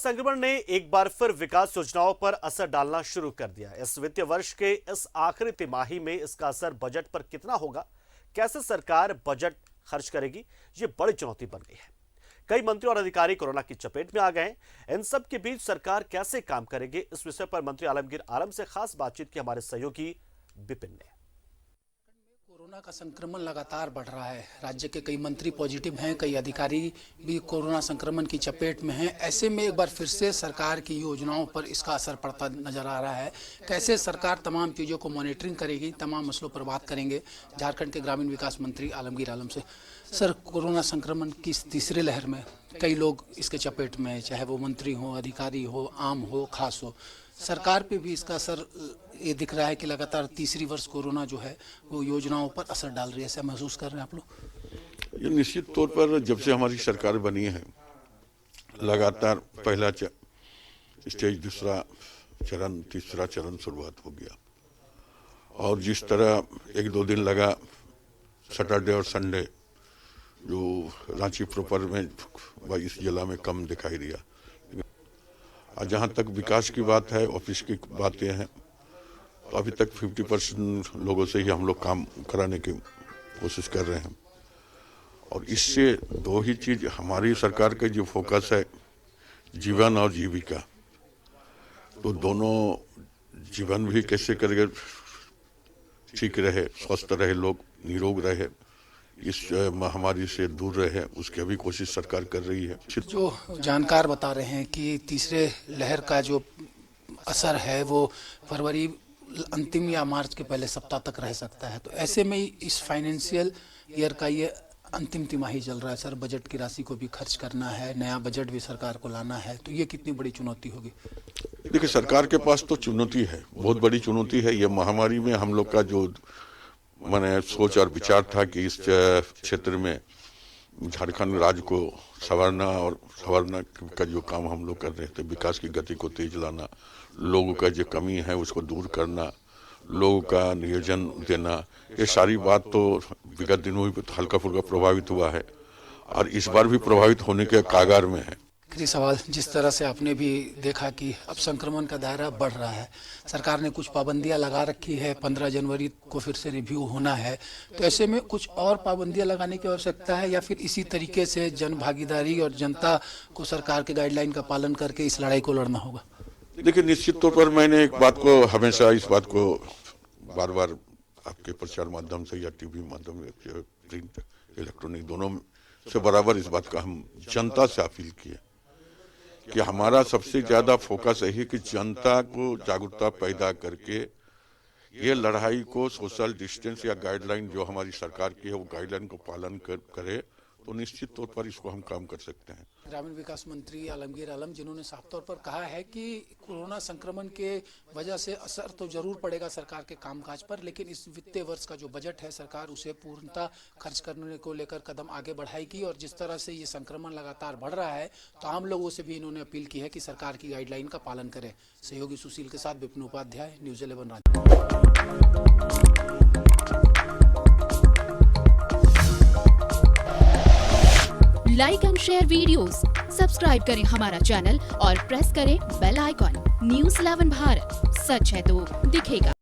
संक्रमण ने एक बार फिर विकास योजनाओं पर असर डालना शुरू कर दिया। इस वित्तीय वर्ष के इस आखिरी तिमाही में इसका असर बजट पर कितना होगा, कैसे सरकार बजट खर्च करेगी, ये बड़ी चुनौती बन गई है। कई मंत्री और अधिकारी कोरोना की चपेट में आ गए हैं। इन सब के बीच सरकार कैसे काम करेगी, इस विषय पर मंत्री आलमगीर आलम से खास बातचीत की हमारे सहयोगी विपिन ने। कोरोना का संक्रमण लगातार बढ़ रहा है। राज्य के कई मंत्री पॉजिटिव हैं, कई अधिकारी भी कोरोना संक्रमण की चपेट में हैं। ऐसे में एक बार फिर से सरकार की योजनाओं पर इसका असर पड़ता नजर आ रहा है। कैसे सरकार तमाम चीज़ों को मॉनिटरिंग करेगी, तमाम मसलों पर बात करेंगे झारखंड के ग्रामीण विकास मंत्री आलमगीर आलम से। सर, कोरोना संक्रमण की इस तीसरे लहर में कई लोग इसके चपेट में हैं, चाहे वो मंत्री हो, अधिकारी हो, आम हो, खास हो। सरकार पे भी इसका असर ये दिख रहा है कि लगातार तीसरी वर्ष कोरोना जो है वो योजनाओं पर असर डाल रही है। ऐसा महसूस कर रहे हैं आप लोग? ये निश्चित तौर पर जब से हमारी सरकार बनी है, लगातार पहला स्टेज, दूसरा चरण, तीसरा चरण शुरुआत हो गया। और जिस तरह एक दो दिन लगा, सैटरडे और संडे, जो रांची प्रॉपर में 22 जिला में कम दिखाई दिया। जहाँ तक विकास की बात है, ऑफिस की बातें हैं, तो अभी तक 50% लोगों से ही हम लोग काम कराने की कोशिश कर रहे हैं। और इससे दो ही चीज हमारी सरकार का जो फोकस है, जीवन और जीविका, तो दोनों जीवन भी कैसे करके ठीक रहे, स्वस्थ रहे, लोग निरोग रहे, इस महामारी से दूर रहे, उसकी भी कोशिश सरकार कर रही है। जो जानकार बता रहे हैं कि तीसरे लहर का जो असर है वो फरवरी अंतिम या मार्च के पहले सप्ताह तक रह सकता है। तो ऐसे में इस फाइनेंशियल ईयर का ये अंतिम तिमाही चल रहा है। सर, बजट की राशि को भी खर्च करना है, नया बजट भी सरकार को लाना है, तो ये कितनी बड़ी चुनौती होगी? देखिए, सरकार के पास तो चुनौती है, बहुत बड़ी चुनौती है। ये महामारी में हम लोग का जो मैंने सोच और विचार था कि इस क्षेत्र में झारखंड राज्य को संवारना का जो काम हम लोग कर रहे थे, विकास की गति को तेज लाना, लोगों का जो कमी है उसको दूर करना, लोगों का नियोजन देना, ये सारी बात तो विगत दिनों में हल्का फुल्का प्रभावित हुआ है और इस बार भी प्रभावित होने के कागार में है। आखिरी सवाल, जिस तरह से आपने भी देखा कि अब संक्रमण का दायरा बढ़ रहा है, सरकार ने कुछ पाबंदियां लगा रखी है, 15 जनवरी को फिर से रिव्यू होना है, तो ऐसे में कुछ और पाबंदियां लगाने की आवश्यकता है या फिर इसी तरीके से जन भागीदारी और जनता को सरकार के गाइडलाइन का पालन करके इस लड़ाई को लड़ना होगा? देखिए, निश्चित तौर पर मैंने एक बात को हमेशा इस बात को बार बार आपके प्रचार माध्यम से या टीवी माध्यम से, प्रिंट, इलेक्ट्रॉनिक दोनों से बराबर इस बात का हम जनता से अपील किए कि हमारा सबसे ज्यादा फोकस यही कि जनता को जागरूकता पैदा करके ये लड़ाई को सोशल डिस्टेंस या गाइडलाइन जो हमारी सरकार की है वो गाइडलाइन को पालन करे, तो निश्चित तौर पर इसको हम काम कर सकते हैं। ग्रामीण विकास मंत्री आलमगीर आलम, जिन्होंने साफ तौर पर कहा है कि कोरोना संक्रमण के वजह से असर तो जरूर पड़ेगा सरकार के कामकाज पर, लेकिन इस वित्तीय वर्ष का जो बजट है सरकार उसे पूर्णतः खर्च करने को लेकर कदम आगे बढ़ाएगी। और जिस तरह से ये संक्रमण लगातार बढ़ रहा है, तो आम लोगों से भी इन्होंने अपील की है कि सरकार की गाइडलाइन का पालन करें। सहयोगी सुशील के साथ Vipin Upadhyay, news 11 Ranchi. Like and share videos, subscribe करें हमारा चैनल और प्रेस करें बेल आइकॉन। न्यूज़ 11 भारत, सच है तो दिखेगा।